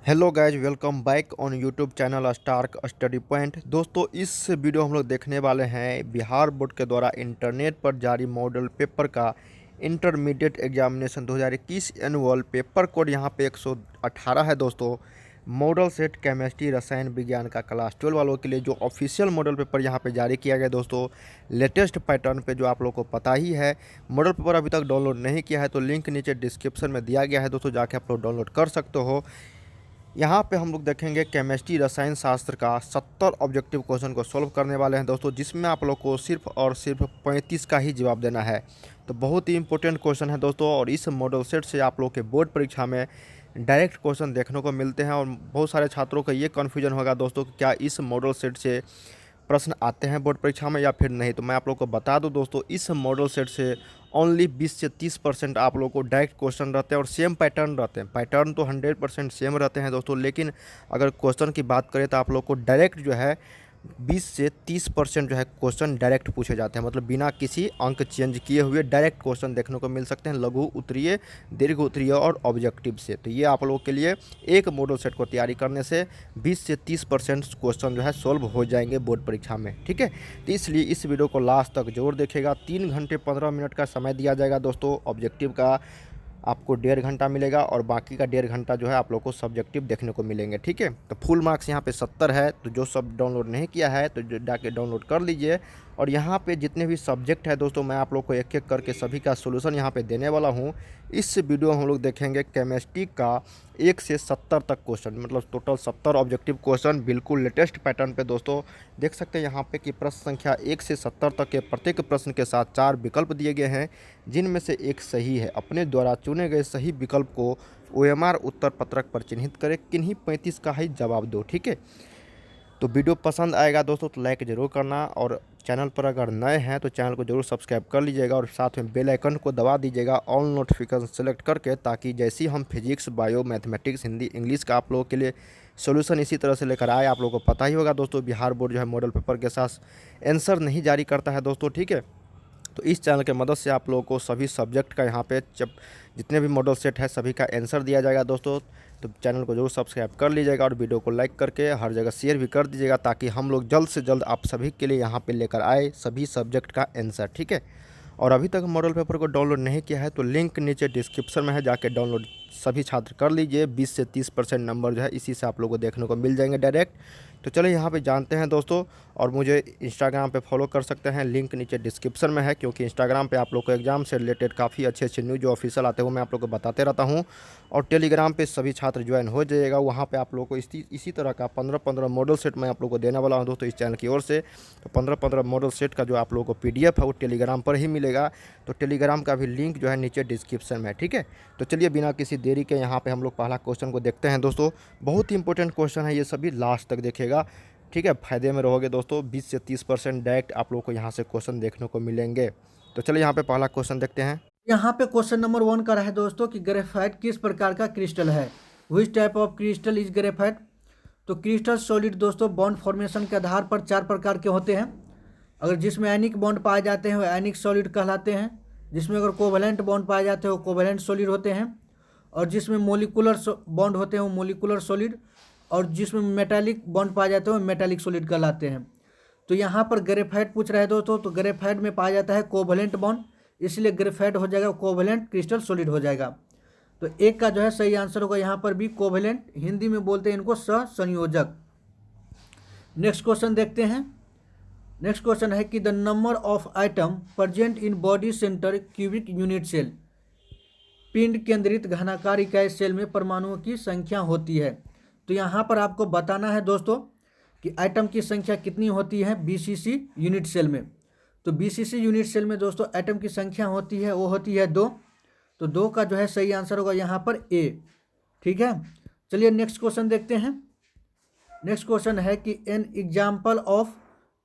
Hello guys, welcome back on YouTube channel stark study point. दोस्तों, इस video हम लोग देखने वाले हैं बिहार बोर्ड के द्वारा इंटरनेट पर जारी मॉडल पेपर का intermediate examination 2021 annual paper code यहाँ पे 118 है। दोस्तों, मॉडल सेट केमिस्ट्री रसायन विज्ञान का क्लास 12 वालों के लिए जो ऑफिशियल मॉडल पेपर यहाँ पे जारी किया गया दोस्तों, लेटेस्ट पैटर्न पे, जो आप लोग को पता ही है। मॉडल पेपर अभी तक डाउनलोड नहीं किया है तो लिंक नीचे डिस्क्रिप्शन में दिया गया है दोस्तों, जाके आप लोग डाउनलोड कर सकते हो। यहाँ पे हम लोग देखेंगे केमिस्ट्री रसायन शास्त्र का 70 ऑब्जेक्टिव क्वेश्चन को सॉल्व करने वाले हैं दोस्तों, जिसमें आप लोग को सिर्फ और सिर्फ 35 का ही जवाब देना है। तो बहुत ही इंपॉर्टेंट क्वेश्चन है दोस्तों, और इस मॉडल सेट से आप लोग के बोर्ड परीक्षा में डायरेक्ट क्वेश्चन देखने को मिलते हैं। और बहुत सारे छात्रों का ये कन्फ्यूजन होगा दोस्तों कि क्या इस मॉडल सेट से प्रश्न आते हैं बोर्ड परीक्षा में या फिर नहीं। तो मैं आप लोग को बता दूं दोस्तों, इस मॉडल सेट से ओनली 20 से 30% आप लोगों को डायरेक्ट क्वेश्चन रहते हैं और सेम पैटर्न रहते हैं। पैटर्न तो 100% सेम रहते हैं दोस्तों, लेकिन अगर क्वेश्चन की बात करें तो आप लोग को डायरेक्ट जो है 20 से 30% जो है क्वेश्चन डायरेक्ट पूछे जाते हैं। मतलब बिना किसी अंक चेंज किए हुए डायरेक्ट क्वेश्चन देखने को मिल सकते हैं, लघु उत्तरीय, दीर्घ उत्तरीय और ऑब्जेक्टिव से। तो ये आप लोगों के लिए एक मॉडल सेट को तैयारी करने से 20 से 30% क्वेश्चन जो है सॉल्व हो जाएंगे बोर्ड परीक्षा में, ठीक है। तो इसलिए इस वीडियो को लास्ट तक जरूर देखिएगा। 3 घंटे 15 मिनट का समय दिया जाएगा दोस्तों। ऑब्जेक्टिव का आपको 1.5 घंटा मिलेगा और बाकी का 1.5 घंटा जो है आप लोग को सब्जेक्टिव देखने को मिलेंगे, ठीक है। तो फुल मार्क्स यहाँ पे 70 है। तो जो सब डाउनलोड नहीं किया है तो जाके डाउनलोड कर लीजिए। और यहाँ पे जितने भी सब्जेक्ट है दोस्तों, मैं आप लोग को एक एक करके सभी का सोल्यूशन यहाँ पे देने वाला हूँ। इस वीडियो में हम लोग देखेंगे केमिस्ट्री का 1 से 70 तक क्वेश्चन, मतलब टोटल 70 ऑब्जेक्टिव क्वेश्चन, बिल्कुल लेटेस्ट पैटर्न पे दोस्तों। देख सकते हैं यहाँ पे कि प्रश्न संख्या 1 से 70 तक के प्रत्येक प्रश्न के साथ 4 विकल्प दिए गए हैं, जिनमें से एक सही है। अपने द्वारा चुने गए सही विकल्प को OMR उत्तर पत्रक पर चिन्हित करें। किन्हीं 35 का ही जवाब दो, ठीक है। तो वीडियो पसंद आएगा दोस्तों तो लाइक ज़रूर करना, और चैनल पर अगर नए हैं तो चैनल को ज़रूर सब्सक्राइब कर लीजिएगा और साथ में बेल आइकन को दबा दीजिएगा ऑल नोटिफिकेशन सेलेक्ट करके, ताकि जैसे ही हम physics, bio, mathematics, Hindi, English का आप लोगों के लिए सॉल्यूशन इसी तरह से लेकर आए। आप लोगों को पता ही होगा दोस्तों, बिहार बोर्ड जो है मॉडल पेपर के साथ आंसर नहीं जारी करता है दोस्तों, ठीक है। तो इस चैनल के मदद से आप लोगों को सभी सब्जेक्ट का यहाँ पे जब जितने भी मॉडल सेट है सभी का आंसर दिया जाएगा दोस्तों। तो चैनल को जरूर सब्सक्राइब कर लीजिएगा और वीडियो को लाइक करके हर जगह शेयर भी कर दीजिएगा, ताकि हम लोग जल्द से जल्द आप सभी के लिए यहाँ पे लेकर आए सभी सब्जेक्ट का आंसर, ठीक है। और अभी तक मॉडल पेपर को डाउनलोड नहीं किया है तो लिंक नीचे डिस्क्रिप्शन में है, जाके डाउनलोड सभी छात्र कर लीजिए। 20 से 30% नंबर जो है इसी से आप लोगों को देखने को मिल जाएंगे डायरेक्ट। तो चलिए यहाँ पे जानते हैं दोस्तों। और मुझे इंस्टाग्राम पे फॉलो कर सकते हैं, लिंक नीचे डिस्क्रिप्शन में है, क्योंकि इंस्टाग्राम पे आप लोग को एग्जाम से रिलेटेड काफ़ी अच्छे अच्छे न्यूज़ जो ऑफिशियल आते हैं वो मैं आप लोग को बताते रहता हूँ। और टेलीग्राम पे सभी छात्र ज्वाइन हो जाइएगा, वहाँ पे आप लोग को इसी तरह का 15-15 मॉडल सेट मैं आप लोग को देने वाला हूँ दोस्तों इस चैनल की ओर से। तो 15-15 मॉडल सेट का जो आप लोगों को PDF है वो टेलीग्राम पर ही मिलेगा। तो टेलीग्राम का भी लिंक जो है नीचे डिस्क्रिप्शन में है, ठीक है। तो चलिए बिना किसी देरी के यहाँ पे हम लोग पहला क्वेश्चन को देखते हैं दोस्तों। बहुत ही इंपॉर्टेंट क्वेश्चन है, ये सभी लास्ट तक देखिएगा, ठीक है। फायदे में रहोगे दोस्तों। 20 से 30% डायरेक्ट आप लोग को यहाँ से क्वेश्चन देखने को मिलेंगे। तो चलिए यहाँ पे पहला क्वेश्चन देखते हैं। यहाँ पे क्वेश्चन नंबर 1 का है दोस्तों कि ग्रेफाइट किस प्रकार का क्रिस्टल है। Which type of crystal is graphite. तो क्रिस्टल सॉलिड दोस्तों बॉन्ड फॉर्मेशन के आधार पर 4 प्रकार के होते हैं। अगर जिसमें एनिक बॉन्ड पाए जाते हैं वो एनिक सॉलिड कहलाते हैं। जिसमें अगर कोवेलेंट बॉन्ड पाए जाते हैं वो कोवेलेंट सॉलिड होते हैं। और जिसमें मोलिकुलर बॉन्ड होते हैं वो मोलिकुलर सॉलिड। और जिसमें मेटालिक बॉन्ड पाए जाते हैं वो मेटालिक सॉलिड कहलाते हैं। तो यहाँ पर ग्रेफाइट पूछ रहे हैं दोस्तों, तो ग्रेफाइट में पाया जाता है कोवेलेंट बॉन्ड, इसलिए ग्रेफाइट हो जाएगा कोवेलेंट क्रिस्टल सॉलिड हो जाएगा। तो एक का जो है सही आंसर होगा यहाँ पर भी कोवेलेंट, हिंदी में बोलते हैं इनको सहसंयोजक। नेक्स्ट क्वेश्चन देखते हैं। नेक्स्ट क्वेश्चन है कि the number of item present in body centre cubic unit cell. पिंड केंद्रित घनाकार इकाई सेल में परमाणुओं की संख्या होती है। तो यहाँ पर आपको बताना है दोस्तों कि आइटम की संख्या कितनी होती है BCC यूनिट सेल में। तो BCC यूनिट सेल में दोस्तों एटम की संख्या होती है वो होती है 2। तो 2 का जो है सही आंसर होगा यहाँ पर A, ठीक है। चलिए नेक्स्ट क्वेश्चन देखते हैं। नेक्स्ट क्वेश्चन है कि an example of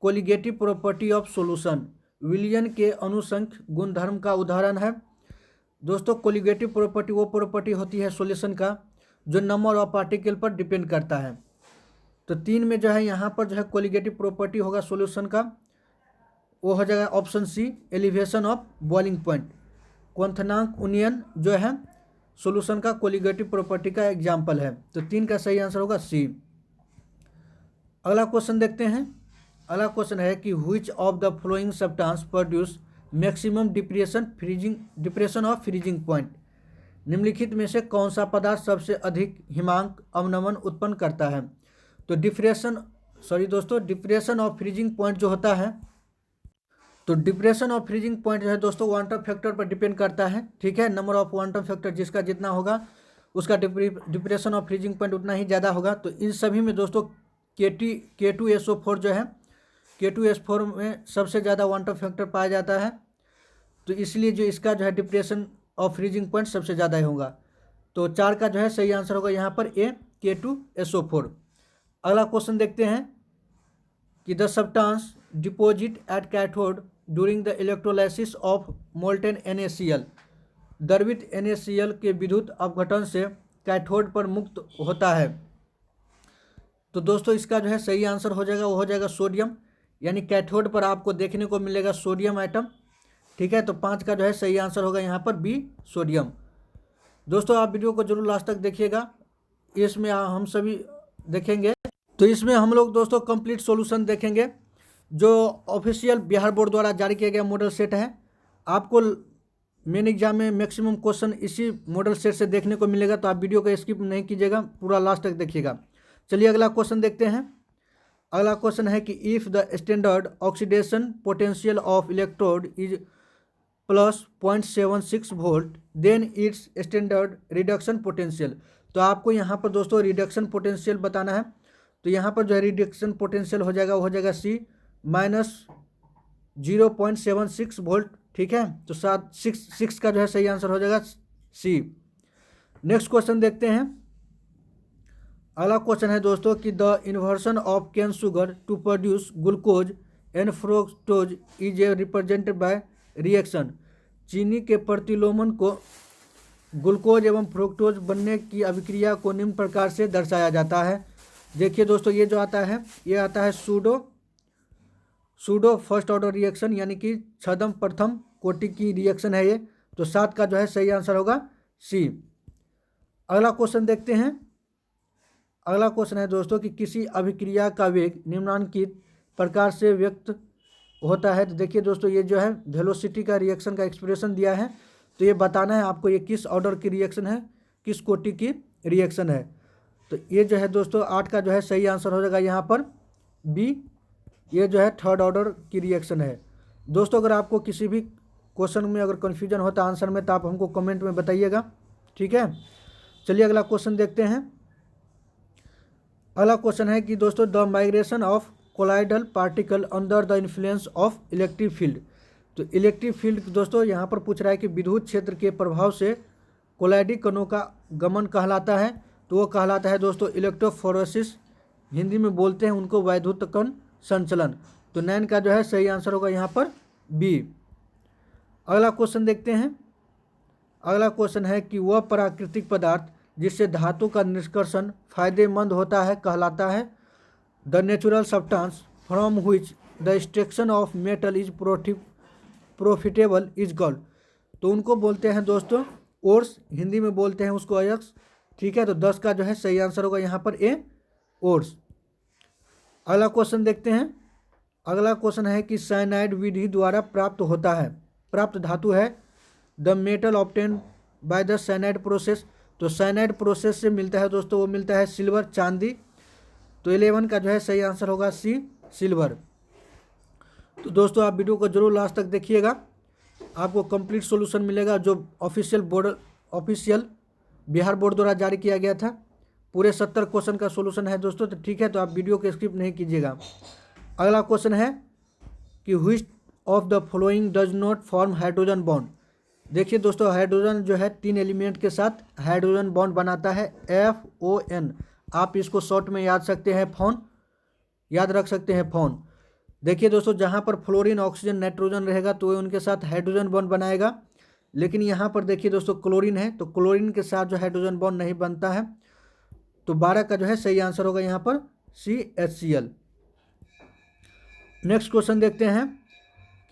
colligative property of solution. विलियन के अनुसंख्य गुणधर्म का उदाहरण है। दोस्तों कोलिगेटिव प्रॉपर्टी वो प्रॉपर्टी होती है सॉल्यूशन का जो नंबर ऑफ पार्टिकल पर डिपेंड करता है। तो 3 में जो है यहाँ पर जो है कोलिगेटिव प्रॉपर्टी होगा सॉल्यूशन का, वो हो जाएगा option C, elevation of boiling point. क्वथनांक उन्नयन जो है सॉल्यूशन का कोलिगेटिव प्रॉपर्टी का एग्जाम्पल है। तो 3 का सही आंसर होगा सी। अगला क्वेश्चन देखते हैं। अगला क्वेश्चन है कि which of the flowing substance produce maximum depression of freezing point. निम्नलिखित में से कौन सा पदार्थ सबसे अधिक हिमांक अवनमन उत्पन्न करता है। तो डिप्रेशन ऑफ फ्रीजिंग पॉइंट जो होता है, तो डिप्रेशन ऑफ फ्रीजिंग पॉइंट जो है दोस्तों क्वांटम फैक्टर पर डिपेंड करता है। ठीक है, नंबर ऑफ क्वांटम फैक्टर जिसका जितना होगा उसका डिप्रेशन ऑफ फ्रीजिंग पॉइंट उतना ही ज़्यादा होगा। तो इन सभी में दोस्तों K2SO4 जो है, K2SO4 में सबसे ज़्यादा क्वांटम फैक्टर पाया जाता है। तो इसलिए जो इसका जो है डिप्रेशन ऑफ फ्रीजिंग पॉइंट सबसे ज़्यादा ही होगा। तो 4 का जो है सही आंसर होगा यहाँ पर ए, K2SO4। अगला क्वेश्चन देखते हैं कि the substance deposit at cathode during the electrolysis of molten NaCl। द्रवित NaCl के विद्युत अपघटन से कैथोड पर मुक्त होता है। तो दोस्तों इसका जो है सही आंसर हो जाएगा, वो हो जाएगा सोडियम, यानी कैथोड पर आपको देखने को मिलेगा सोडियम आइटम। ठीक है, तो 5 का जो है सही आंसर होगा यहाँ पर बी, सोडियम। दोस्तों आप वीडियो को जरूर लास्ट तक देखिएगा, इसमें हम सभी देखेंगे। तो इसमें हम लोग दोस्तों कंप्लीट सॉल्यूशन देखेंगे जो ऑफिशियल बिहार बोर्ड द्वारा जारी किया गया मॉडल सेट है। आपको मेन एग्जाम में मैक्सिमम क्वेश्चन इसी मॉडल सेट से देखने को मिलेगा, तो आप वीडियो को स्किप नहीं कीजिएगा, पूरा लास्ट तक देखिएगा। चलिए अगला क्वेश्चन देखते हैं। अगला क्वेश्चन है कि if the standard oxidation potential of electrode is plus 0.76 volt then its standard reduction potential. तो आपको यहाँ पर दोस्तों रिडक्शन पोटेंशियल बताना है। तो यहाँ पर जो है रिडक्शन पोटेंशियल हो जाएगा, वो हो जाएगा सी, -0.76 वोल्ट। ठीक है, तो 6 का जो है सही आंसर हो जाएगा सी। नेक्स्ट क्वेश्चन देखते हैं। अगला क्वेश्चन है दोस्तों कि the inversion of cane sugar to produce glucose and fructose is a represented by reaction. चीनी के प्रतिलोमन को ग्लूकोज एवं फ्रुक्टोज बनने की अभिक्रिया को निम्न प्रकार से दर्शाया जाता है। देखिए दोस्तों ये जो आता है, ये आता है सूडो फर्स्ट ऑर्डर रिएक्शन, यानी कि छदम प्रथम कोटि की रिएक्शन है ये। तो 7 का जो है सही आंसर होगा सी। अगला क्वेश्चन देखते हैं। अगला क्वेश्चन है दोस्तों कि किसी अभिक्रिया का वेग निम्नलिखित प्रकार से व्यक्त होता है। तो देखिए दोस्तों ये जो है वेलोसिटी का रिएक्शन का एक्सप्रेशन दिया है, तो ये बताना है आपको ये किस ऑर्डर की रिएक्शन है, किस कोटि की रिएक्शन है। तो ये जो है दोस्तों 8 का जो है सही आंसर हो जाएगा यहाँ पर बी, ये जो है थर्ड ऑर्डर की रिएक्शन है। दोस्तों अगर आपको किसी भी क्वेश्चन में अगर कन्फ्यूजन होता है आंसर में, तो आप हमको कमेंट में बताइएगा। ठीक है, चलिए अगला क्वेश्चन देखते हैं। अगला क्वेश्चन है कि दोस्तों the migration of colloidal particle under the influence of electric field. तो इलेक्ट्रिक फील्ड दोस्तों यहाँ पर पूछ रहा है कि विद्युत क्षेत्र के प्रभाव से कोलाइडी कणों का गमन कहलाता है। तो वो कहलाता है दोस्तों इलेक्ट्रोफोरेसिस, हिंदी में बोलते हैं उनको वैद्युत कण संचलन। तो 9 का जो है सही आंसर होगा यहाँ पर बी। अगला क्वेश्चन देखते हैं। अगला क्वेश्चन है कि वह प्राकृतिक पदार्थ जिससे धातु का निष्कर्षण फायदेमंद होता है कहलाता है the natural substance from which the extraction of metal is profitable is called. तो उनको बोलते हैं दोस्तों ओर्स, हिंदी में बोलते हैं उसको अयस्क। ठीक है, तो 10 का जो है सही आंसर होगा यहाँ पर ए, ओर्स। अगला क्वेश्चन देखते हैं। अगला क्वेश्चन है कि साइनाइड विधि द्वारा प्राप्त धातु है the metal obtain by the cyanide process. तो साइनाइड प्रोसेस से मिलता है दोस्तों, वो मिलता है सिल्वर, चांदी। तो 11 का जो है सही आंसर होगा सी, सिल्वर। तो दोस्तों आप वीडियो को जरूर लास्ट तक देखिएगा, आपको कंप्लीट सॉल्यूशन मिलेगा जो ऑफिशियल बिहार बोर्ड द्वारा जारी किया गया था। पूरे 70 क्वेश्चन का सॉल्यूशन है दोस्तों। तो ठीक है, तो आप वीडियो को स्किप नहीं कीजिएगा। अगला क्वेश्चन है कि which of the following does not form hydrogen bond. देखिए दोस्तों हाइड्रोजन जो है 3 एलिमेंट के साथ हाइड्रोजन बॉन्ड बनाता है, FON। आप इसको शॉर्ट में याद रख सकते हैं फोन। देखिए दोस्तों जहाँ पर फ्लोरीन, ऑक्सीजन, नाइट्रोजन रहेगा तो उनके साथ हाइड्रोजन बॉन्ड बनाएगा। लेकिन यहाँ पर देखिए दोस्तों क्लोरीन है, तो क्लोरीन के साथ जो हाइड्रोजन बॉन्ड नहीं बनता है। तो 12 का जो है सही आंसर होगा यहाँ पर CHCl। नेक्स्ट क्वेश्चन देखते हैं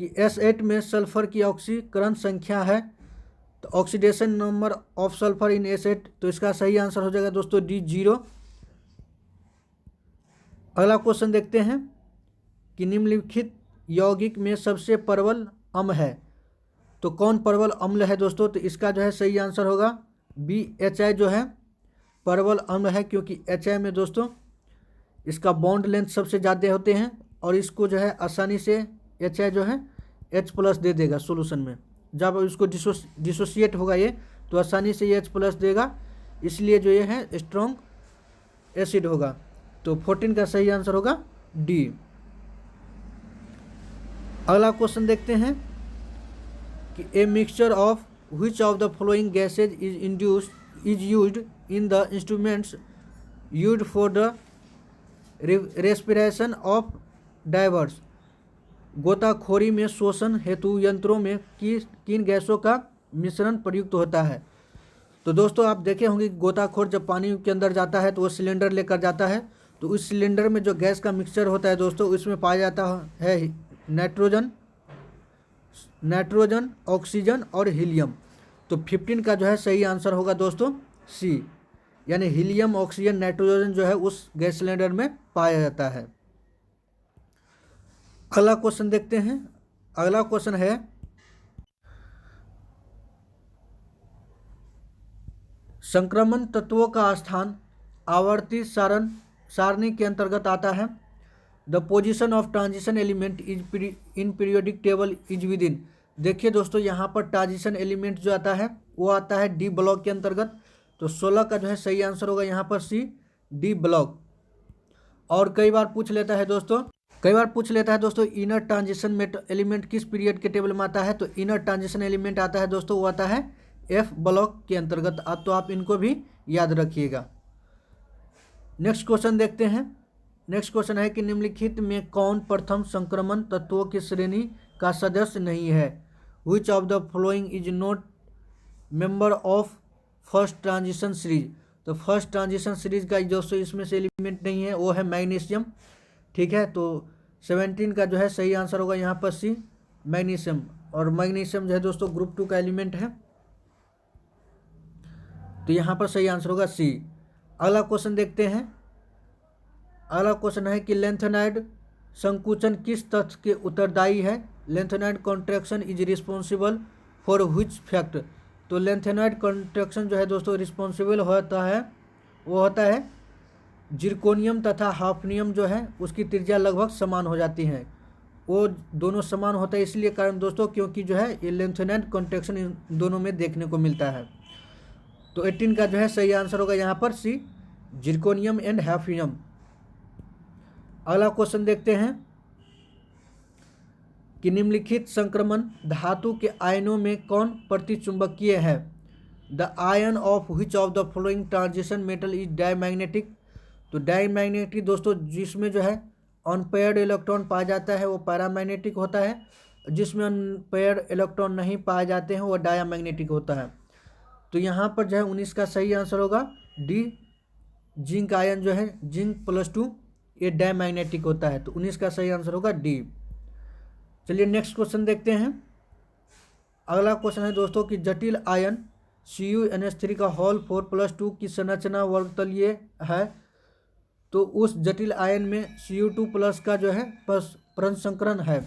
कि S8 में सल्फर की ऑक्सीकरण संख्या है। तो तो oxidation number of sulphur in acid, तो इसका सही आंसर हो जाएगा दोस्तों डी 0। अगला क्वेश्चन देखते हैं कि निम्नलिखित यौगिक में सबसे प्रबल अम्ल है, तो कौन प्रबल अम्ल है दोस्तों? तो इसका जो है सही आंसर होगा बी, HI जो है प्रबल अम्ल है, क्योंकि HI में दोस्तों इसका बॉन्ड लेंथ सबसे ज़्यादा होते हैं और इसको जो है आसानी से HI जो है H+ दे देगा सॉल्यूशन में। जब इसको डिसोसिएट होगा ये तो आसानी से ये H+ देगा, इसलिए जो ये है स्ट्रॉन्ग एसिड होगा। तो 14 का सही आंसर होगा डी। अगला क्वेश्चन देखते हैं कि a mixture of which of the following gases is used in the instruments used for the respiration of divers. गोताखोरी में शोषण हेतु यंत्रों में किन गैसों का मिश्रण प्रयुक्त होता है? तो दोस्तों आप देखे होंगे गोताखोर जब पानी के अंदर जाता है तो वो सिलेंडर लेकर जाता है, तो उस सिलेंडर में जो गैस का मिक्सचर होता है दोस्तों उसमें पाया जाता है नाइट्रोजन, ऑक्सीजन और हीलियम। तो 15 का जो है सही आंसर होगा दोस्तों सी, यानी हीलियम, ऑक्सीजन, नाइट्रोजन जो है उस गैस सिलेंडर में पाया जाता है। अगला क्वेश्चन देखते हैं। अगला क्वेश्चन है संक्रमण तत्वों का स्थान आवर्ती सारणी के अंतर्गत आता है। The position of transition element is in periodic table is with in. देखिए दोस्तों यहाँ पर ट्रांजिशन एलिमेंट जो आता है वो आता है डी ब्लॉक के अंतर्गत, तो 16 का जो है सही आंसर होगा यहाँ पर सी, डी ब्लॉक। और कई बार पूछ लेता है दोस्तों इनर ट्रांजिशन एलिमेंट किस पीरियड के टेबल में आता है, तो इनर ट्रांजिशन एलिमेंट आता है दोस्तों वो आता है एफ ब्लॉक के अंतर्गत। तो आप इनको भी याद रखिएगा। नेक्स्ट क्वेश्चन देखते हैं। नेक्स्ट क्वेश्चन है कि निम्नलिखित में कौन प्रथम संक्रमण तत्वों की श्रेणी का सदस्य नहीं है? Which of the following is not member of first transition series. तो फर्स्ट ट्रांजिशन सीरीज का दोस्तों इसमें से एलिमेंट नहीं है, वो है मैग्नीशियम। ठीक है, तो 17 का जो है सही आंसर होगा यहाँ पर सी, मैग्नीशियम। और मैग्नीशियम जो है दोस्तों ग्रुप 2 का एलिमेंट है, तो यहाँ पर सही आंसर होगा सी। अगला क्वेश्चन देखते हैं। अगला क्वेश्चन है कि लेंथेनाइड संकुचन किस तथ्य के उत्तरदायी है? Lanthanide contraction is responsible for which fact. तो लेंथेनाइड कॉन्ट्रैक्शन जो है दोस्तों रिस्पॉन्सिबल होता है, वो होता है जिरकोनियम तथा हाफनियम जो है उसकी त्रिज्या लगभग समान हो जाती है, वो दोनों समान होता है इसलिए कारण दोस्तों क्योंकि जो है ये लेंथेनाइड कॉन्ट्रैक्शन इन दोनों में देखने को मिलता है। तो 18 का जो है सही आंसर होगा यहाँ पर सी, जिरकोनियम एंड हाफनियम। अगला क्वेश्चन देखते हैं कि निम्नलिखित संक्रमण धातु के आयनों में कौन प्रतिचुंबकीय है? The ion of which of the following transition metal is diamagnetic. तो डायमैग्नेटिक दोस्तों जिसमें जो है अनपेयर्ड इलेक्ट्रॉन पाया जाता है वो पैरामैग्नेटिक होता है, जिसमें अनपेयर्ड इलेक्ट्रॉन नहीं पाए जाते हैं वो डायमैग्नेटिक होता है। तो यहाँ पर जो है 19 का सही आंसर होगा डी, जिंक आयन जो है जिंक +2 ये डायमैग्नेटिक होता है, तो 19 का सही आंसर होगा डी। चलिए नेक्स्ट क्वेश्चन देखते हैं। अगला क्वेश्चन है दोस्तों कि जटिल आयन CuNH3 का होल 4+2 की संरचना वर्गतलीय है, तो उस जटिल आयन में Cu2+ का जो है प्रसंस्करण है,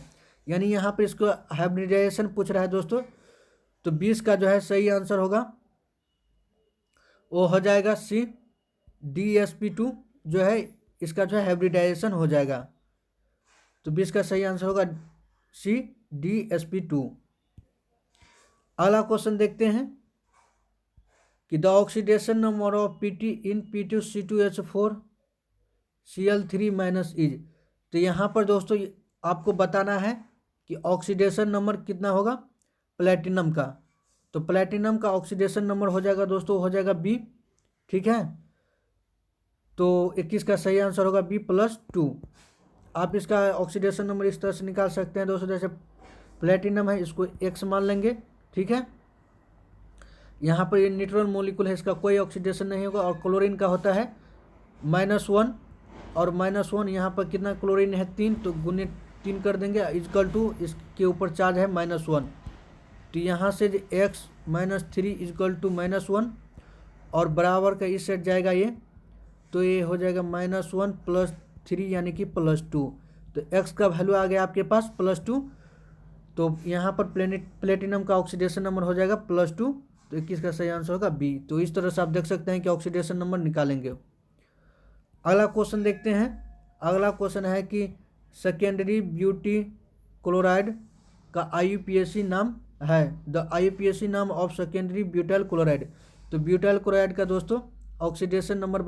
यानी यहाँ पर इसको हाइब्रिडाइजेशन पूछ रहा है दोस्तों। तो 20 का जो है सही आंसर होगा वो हो जाएगा सी, DsP2 जो है इसका जो है हाइब्रिडाइजेशन हो जाएगा। तो 20 का सही आंसर होगा सी, DsP2। अगला क्वेश्चन देखते हैं कि the oxidation number of Pt in P2C2H4 Cl3- is. तो यहाँ पर दोस्तों आपको बताना है कि ऑक्सीडेशन नंबर कितना होगा प्लेटिनम का। तो प्लेटिनम का ऑक्सीडेशन नंबर हो जाएगा दोस्तों, हो जाएगा बी। ठीक है, तो 21 का सही आंसर होगा B+2। आप इसका ऑक्सीडेशन नंबर इस तरह से निकाल सकते हैं दोस्तों, जैसे प्लेटिनम है इसको X मान लेंगे। ठीक है, यहाँ पर ये न्यूट्रल मॉलिक्यूल है, इसका कोई ऑक्सीडेशन नहीं होगा। और क्लोरीन का होता है -1 और -1 यहाँ पर कितना क्लोरीन है 3, तो गुने 3 कर देंगे इक्वल टू इसके ऊपर चार्ज है -1। तो यहाँ से X -3 इजकल टू -1 और बराबर का इस सेट जाएगा ये, तो ये हो जाएगा -1 + 3 यानी कि +2। तो x का वैल्यू आ गया आपके पास +2, तो यहाँ पर प्लेटिनम का ऑक्सीडेशन नंबर हो जाएगा +2, तो 21 का सही आंसर होगा बी। तो इस तरह से आप देख सकते हैं कि ऑक्सीडेशन नंबर निकालेंगे। अगला क्वेश्चन देखते हैं। अगला क्वेश्चन है कि सेकेंडरी ब्यूटी क्लोराइड का IUPAC नाम है। द IUPAC नाम ऑफ सेकेंडरी ब्यूटाइल क्लोराइड। तो ब्यूटाइल क्लोराइड का दोस्तों ऑक्सीडेशन नंबर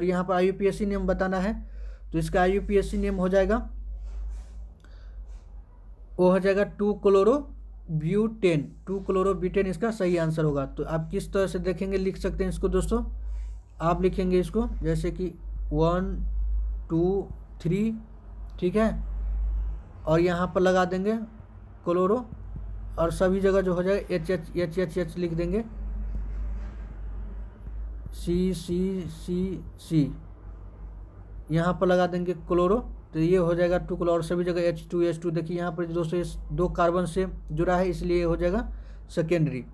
यहाँ पर IUPAC नेम बताना है। तो इसका IUPAC नेम हो जाएगा, वो हो जाएगा 2-क्लोरोब्यूटेन। 2-क्लोरोब्यूटेन इसका सही आंसर होगा। तो आप किस तरह से देखेंगे, लिख सकते हैं इसको दोस्तों। आप लिखेंगे इसको जैसे कि 1 2 3, ठीक है, और यहाँ पर लगा देंगे क्लोरो, और सभी जगह जो हो जाएगा H लिख देंगे, C यहाँ पर लगा देंगे क्लोरो, तो ये हो जाएगा 2 और सभी जगह H2 देखिए यहाँ पर दोस्तों ये 2 कार्बन से जुड़ा है, इसलिए ये हो जाएगा सेकेंडरी।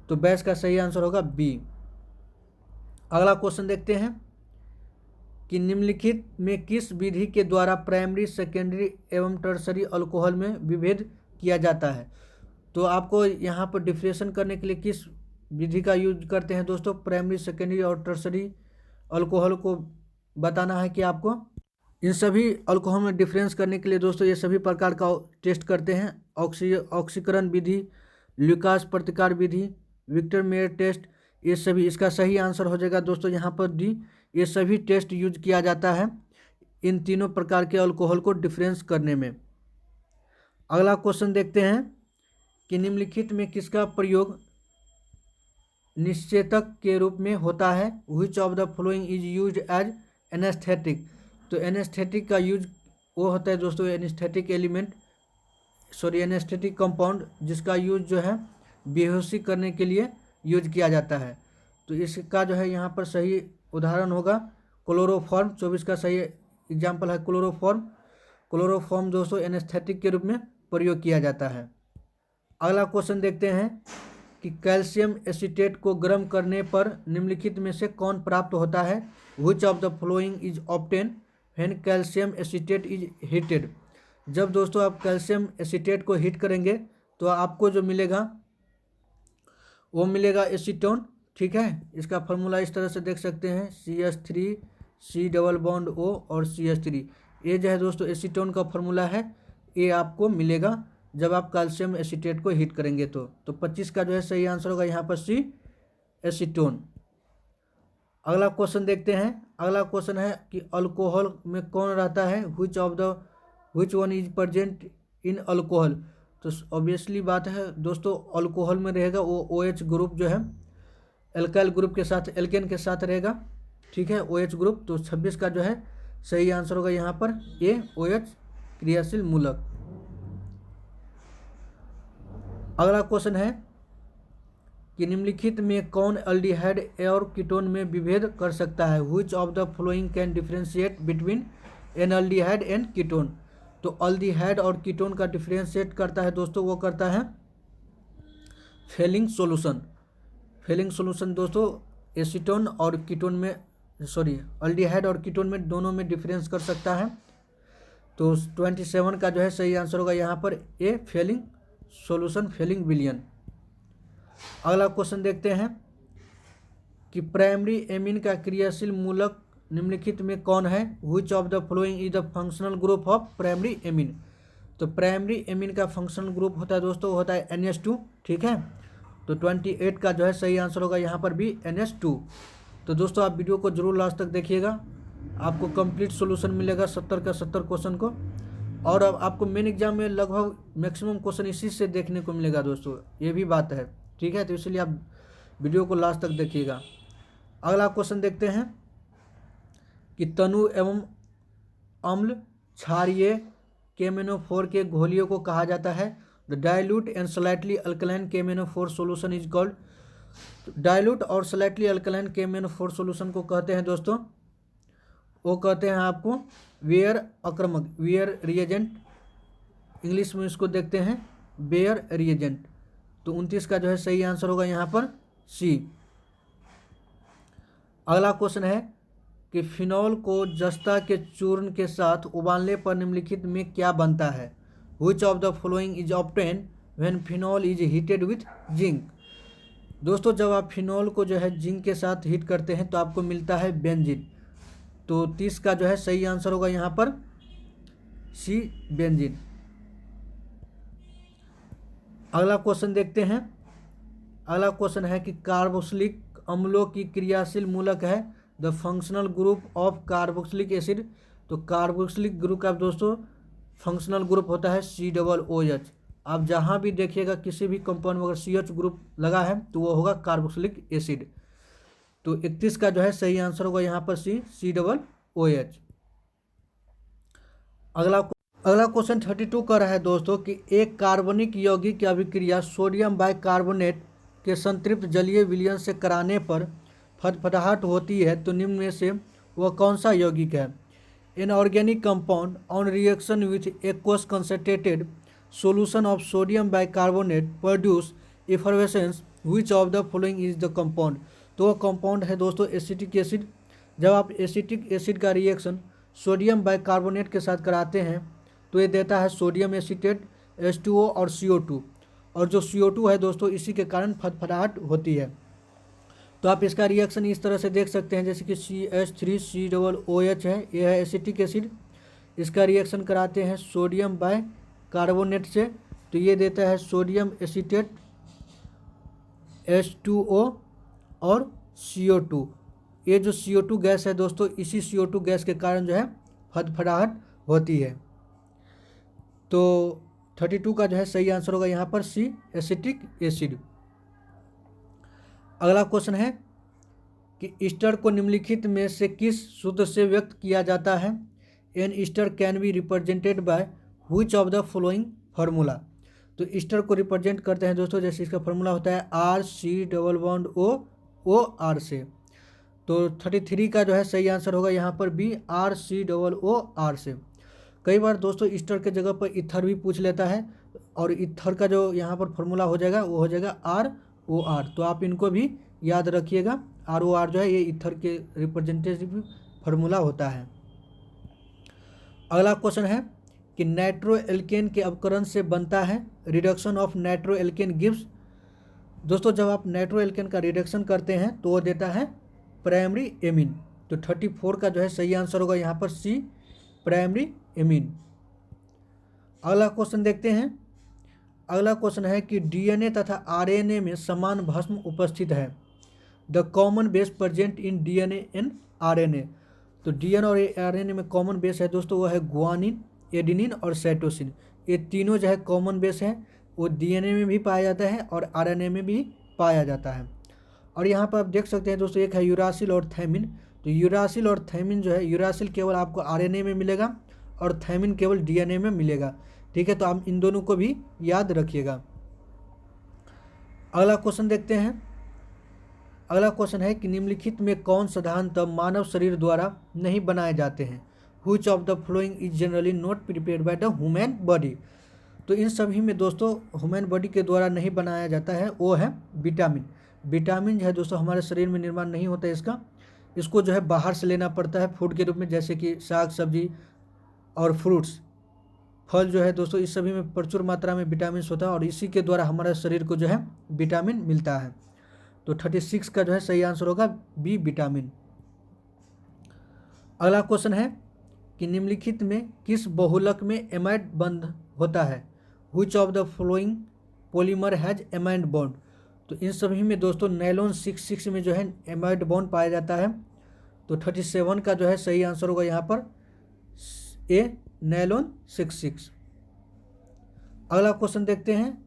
तो बैस का सही आंसर होगा बी। अगला क्वेश्चन देखते हैं कि निम्नलिखित में किस विधि के द्वारा प्राइमरी, सेकेंडरी एवं टर्सरी अल्कोहल में विभेद किया जाता है। तो आपको यहाँ पर डिफ्रेंशिएशन करने के लिए किस विधि का यूज करते हैं दोस्तों, प्राइमरी, सेकेंडरी और टर्सरी अल्कोहल को बताना है कि आपको इन सभी अल्कोहल में डिफरेंस करने के लिए दोस्तों ये सभी प्रकार का टेस्ट करते हैं। ऑक्सीकरण विधि, ल्यूकास प्रतिकार विधि, विक्टर मेयर टेस्ट, ये सभी, इसका सही आंसर हो जाएगा दोस्तों यहाँ पर डी। ये सभी टेस्ट यूज किया जाता है इन तीनों प्रकार के अल्कोहल को डिफरेंस करने में। अगला क्वेश्चन देखते हैं कि निम्नलिखित में किसका प्रयोग निश्चेतक के रूप में होता है। Which of the following is used as anaesthetic. तो एनेस्थेटिक का यूज वो होता है दोस्तों, एनेस्थेटिक एनेस्थेटिक कंपाउंड, जिसका यूज जो है बेहोशी करने के लिए यूज किया जाता है। तो इसका जो है यहाँ पर सही उदाहरण होगा क्लोरोफॉर्म। 24 का सही एग्जाम्पल है क्लोरोफॉर्म। क्लोरोफॉर्म दोस्तों एनेस्थेटिक के रूप में प्रयोग किया जाता है। अगला क्वेश्चन देखते हैं कि कैल्शियम एसीटेट को गर्म करने पर निम्नलिखित में से कौन प्राप्त होता है। Which of the following is obtain when calcium acetate is heated. जब दोस्तों आप कैल्शियम एसीटेट को हीट करेंगे तो आपको जो मिलेगा वो मिलेगा एसीटोन, ठीक है। इसका फार्मूला इस तरह से देख सकते हैं, CH3 C double bond O और CH3। ये जो है दोस्तों एसीटोन का फार्मूला है, ये आपको मिलेगा जब आप कैल्शियम एसीटेट को हीट करेंगे। तो 25 का जो है सही आंसर होगा यहाँ पर C एसीटोन। अगला क्वेश्चन देखते हैं। अगला क्वेश्चन है कि अल्कोहल में कौन रहता है। Which one is present in alcohol. तो ऑब्वियसली बात है दोस्तों, अल्कोहल में रहेगा वो OH ग्रुप जो है एल्काइल ग्रुप के साथ, एल्केन के साथ रहेगा, ठीक है, OH ग्रुप। तो 26 का जो है सही आंसर होगा यहाँ पर A OH क्रियाशील मूलक। अगला क्वेश्चन है कि निम्नलिखित में कौन अल्डिहाइड और कीटोन में विभेद कर सकता है। Which of the following can differentiate between an aldehyde and ketone. तो अल्डिहाइड और कीटोन का डिफरेंशिएट करता है दोस्तों, वो करता है फेलिंग सॉल्यूशन। फेलिंग सॉल्यूशन दोस्तों एसीटोन और कीटोन में, अल्डिहाइड और कीटोन में दोनों में डिफरेंस कर सकता है। तो 27 का जो है सही आंसर होगा यहाँ पर ए फेलिंग सॉल्यूशन, फेलिंग विलियन। अगला क्वेश्चन देखते हैं कि प्राइमरी एमीन का क्रियाशील मूलक निम्नलिखित में कौन है। Which of the following is the functional group of primary amine. तो प्राइमरी एमीन का फंक्शनल ग्रुप होता है दोस्तों, वो होता है NH2, ठीक है। तो 28 का जो है सही आंसर होगा यहाँ पर भी NH2। तो दोस्तों आप वीडियो को जरूर लास्ट तक देखिएगा, आपको कंप्लीट सॉल्यूशन मिलेगा 70 का 70 क्वेश्चन को। और अब आपको मेन एग्जाम में लगभग मैक्सिमम क्वेश्चन इसी से देखने को मिलेगा दोस्तों, ये भी बात है, ठीक है। तो इसलिए आप वीडियो को लास्ट तक देखिएगा। अगला क्वेश्चन देखते हैं कि तनु एवं अम्ल क्षारीय KMnO4 के घोलियों को कहा जाता है। The dilute and slightly alkaline KMnO4 solution is called. Dilute और स्लाइटली अल्कलाइन KMnO4 सॉल्यूशन को कहते हैं दोस्तों, वो कहते हैं आपको वेयर अक्रमक, वेयर रिएजेंट, इंग्लिश में इसको देखते हैं बेयर रिएजेंट। तो 29 का जो है सही आंसर होगा यहाँ पर सी। अगला क्वेश्चन है कि फिनॉल को जस्ता के चूर्ण के साथ उबालने पर निम्नलिखित में क्या बनता है? Which of the following is obtain when phenol is heated with zinc. दोस्तों जब आप फिनॉल को जो है जिंक के साथ हीट करते हैं तो आपको मिलता है बेंजीन। तो 30 का जो है सही आंसर होगा यहाँ पर सी, बेंजीन। अगला क्वेश्चन देखते हैं। अगला क्वेश्चन है कि कार्बोक्सिलिक अम्लों की क्रियाशील मूलक है the functional group of carboxylic acid. तो कार्बोक्सिलिक ग्रुप का दोस्तों फंक्शनल ग्रुप होता है COOH। आप जहाँ भी देखिएगा किसी भी कंपाउंड में अगर CH ग्रुप लगा है तो वो होगा कार्बोक्सिलिक एसिड। तो 31 का जो है सही आंसर होगा यहाँ पर सी, COOH। अगला क्वेश्चन 32 कर रहा है दोस्तों कि एक कार्बनिक यौगिक की अभिक्रिया सोडियम बाइकार्बोनेट के संतृप्त जलीय विलयन से कराने पर फटफटाहट होती है, तो निम्न में से वह कौन सा यौगिक है? An organic compound on reaction with aqueous concentrated solution of sodium bicarbonate produce effervescence, which of the following is the compound। तो वह कंपाउंड है दोस्तों एसिटिक एसिड। जब आप एसिटिक एसिड का रिएक्शन सोडियम बाइकार्बोनेट के साथ कराते हैं तो ये देता है सोडियम एसीटेट, H2O और CO2। और जो CO2 है दोस्तों इसी के कारण फटफटाहट होती है। तो आप इसका रिएक्शन इस तरह से देख सकते हैं जैसे कि CH3COOH है, यह है एसिटिक एसिड। इसका रिएक्शन कराते हैं सोडियम बाइकार्बोनेट से तो ये देता है सोडियम एसीटेट, H2O और CO2। ये जो CO2 गैस है दोस्तों इसी CO2 गैस के कारण जो है फटफटाहट होती है। तो 32 का जो है सही आंसर होगा यहाँ पर सी, एसिटिक एसिड। अगला क्वेश्चन है कि ईस्टर को निम्नलिखित में से किस सूत्र से व्यक्त किया जाता है? An ester can be represented by which of the following formula. तो ईस्टर को रिप्रेजेंट करते हैं दोस्तों जैसे इसका फार्मूला होता है RC_O से। तो 33 का जो है सही आंसर होगा यहाँ पर बी, RC_OR से। कई बार दोस्तों ईस्टर के जगह पर इथर भी पूछ लेता है और इथर का जो यहाँ पर फार्मूला हो जाएगा वो हो जाएगा ROR। तो आप इनको भी याद रखिएगा। ROR जो है ये इथर के रिप्रेजेंटेटिव फार्मूला होता है। अगला क्वेश्चन है कि नाइट्रो एल्केन के अपकरण से बनता है reduction of nitro alkene gives. दोस्तों जब आप नाइट्रो एल्केन का रिडक्शन करते हैं तो वो देता है प्राइमरी एमीन। तो 34 का जो है सही आंसर होगा यहाँ पर सी, प्राइमरी एमीन। अगला क्वेश्चन देखते हैं। अगला क्वेश्चन है कि DNA तथा RNA में समान भस्म उपस्थित है। The common base present in DNA and RNA। तो DNA और RNA में कॉमन बेस है दोस्तों वो है ग्वानिन, एडिनिन और साइटोसिन। ये तीनों जो है कॉमन बेस है वो DNA में भी पाया जाता है और RNA में भी पाया जाता है। और यहाँ पर आप देख सकते हैं दोस्तों एक है यूरासिल और थायमिन। तो यूरासिल और थायमिन जो है यूरासिल केवल आपको RNA में मिलेगा और थायमिन केवल DNA में मिलेगा। ठीक है, तो आप इन दोनों को भी याद रखिएगा। अगला क्वेश्चन देखते हैं। अगला क्वेश्चन है कि निम्नलिखित में कौन साधारणतः मानव शरीर द्वारा नहीं बनाए जाते हैं? Which of the following is generally not prepared by the human body. तो इन सभी में दोस्तों ह्यूमन बॉडी के द्वारा नहीं बनाया जाता है वो है विटामिन। विटामिन जो है दोस्तों हमारे शरीर में निर्माण नहीं होता है इसको जो है बाहर से लेना पड़ता है फूड के रूप में, जैसे कि साग सब्जी और फ्रूट्स, फल जो है दोस्तों इस सभी में प्रचुर मात्रा में विटामिन होता है और इसी के द्वारा हमारे शरीर को जो है विटामिन मिलता है। तो 36 का जो है सही आंसर होगा बी, विटामिन। अगला क्वेश्चन है कि निम्नलिखित में किस बहुलक में एमाइड बंध होता है? Which of the following polymer has amide bond. तो इन सभी में दोस्तों नायलॉन 66 में जो है एमाइड बॉन्ड पाया जाता है। तो 37 का जो है सही आंसर होगा यहाँ पर ए, नायलॉन 66। अगला क्वेश्चन देखते हैं।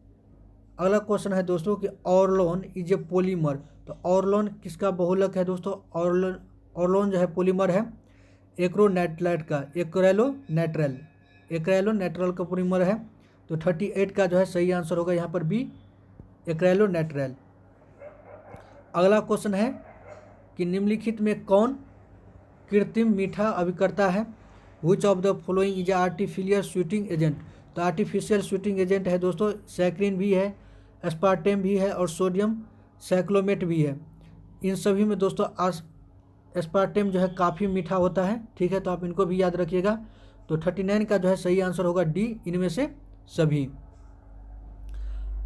अगला क्वेश्चन है दोस्तों कि ऑर्लोन इज ए पॉलीमर। तो ऑर्लोन किसका बहुलक है दोस्तों? ऑर्लोन जो है पॉलीमर है एक्रोनाइट्राइड का, एक्राइलोनाइट्रल का पॉलीमर है। तो 38 का जो है सही आंसर होगा यहाँ पर बी, एक्राइलोनाइट्रल। अगला क्वेश्चन है कि निम्नलिखित में कौन कृत्रिम मीठा अभिकर्ता है? Which of the following is artificial sweating agent. तो आर्टिफिशियल स्वीटिंग एजेंट है दोस्तों सैक्रिन भी है, एस्पार्टेम भी है और सोडियम साइक्लोमेट भी है। इन सभी में दोस्तों एस्पार्टेम जो है काफ़ी मीठा होता है, ठीक है, तो आप इनको भी याद रखिएगा। तो 39 का जो है सही आंसर होगा डी, इनमें से सभी।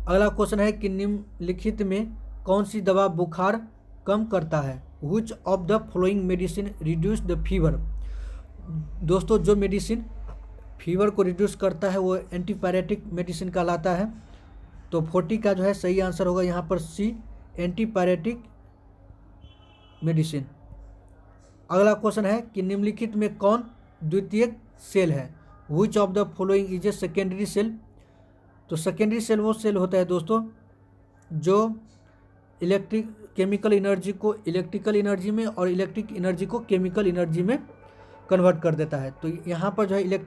अगला क्वेश्चन है कि निम्नलिखित में कौन सी दवा बुखार कम करता है? Which of the following medicine reduce the fever? दोस्तों जो मेडिसिन फीवर को रिड्यूस करता है वो एंटीपायरेटिक मेडिसिन कहलाता है। तो 40 का जो है सही आंसर होगा यहाँ पर सी, एंटीपायरेटिक मेडिसिन। अगला क्वेश्चन है कि निम्नलिखित में कौन द्वितीयक सेल है? Which of the following is a secondary cell? तो सेकेंडरी सेल वो सेल होता है दोस्तों जो केमिकल एनर्जी को इलेक्ट्रिकल एनर्जी में और इलेक्ट्रिक एनर्जी को केमिकल एनर्जी में कन्वर्ट कर देता है। तो यहाँ पर जो है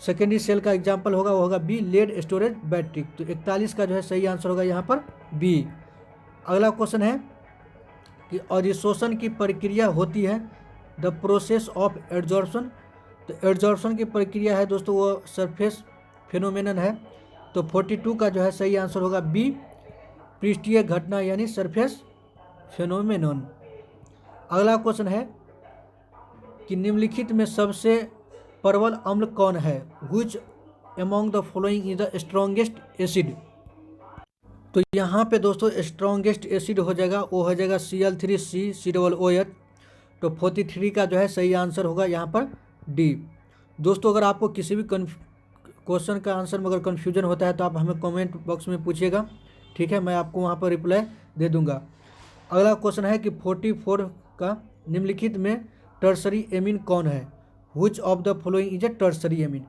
सेकेंडरी सेल का एग्जाम्पल होगा वो होगा बी, लेड स्टोरेज बैटरी। तो 41 का जो है सही आंसर होगा यहाँ पर बी। अगला क्वेश्चन है कि अधिशोषण की प्रक्रिया होती है द प्रोसेस ऑफ एड्जॉर्प्शन। तो एड्जॉर्प्शन की प्रक्रिया है दोस्तों वो सरफेस फिनोमेनन है। तो 42 का जो है सही आंसर होगा बी, पृष्ठीय घटना यानी सरफेस फिनोमेनन। अगला क्वेश्चन है कि निम्नलिखित में सबसे प्रबल अम्ल कौन है? Which among the following is the strongest acid? तो यहाँ पे दोस्तों स्ट्रॉन्गेस्ट एसिड हो जाएगा वो हो जाएगा Cl3CCOOH। तो 43 का जो है सही आंसर होगा यहाँ पर डी। दोस्तों अगर आपको किसी भी क्वेश्चन का आंसर में अगर कन्फ्यूजन होता है तो आप हमें कमेंट बॉक्स में पूछिएगा, ठीक है, मैं आपको वहाँ पर रिप्लाई दे दूँगा। अगला क्वेश्चन है कि 44 का निम्नलिखित में टर्सरी एमीन कौन है? Which of the following is A tertiary amine?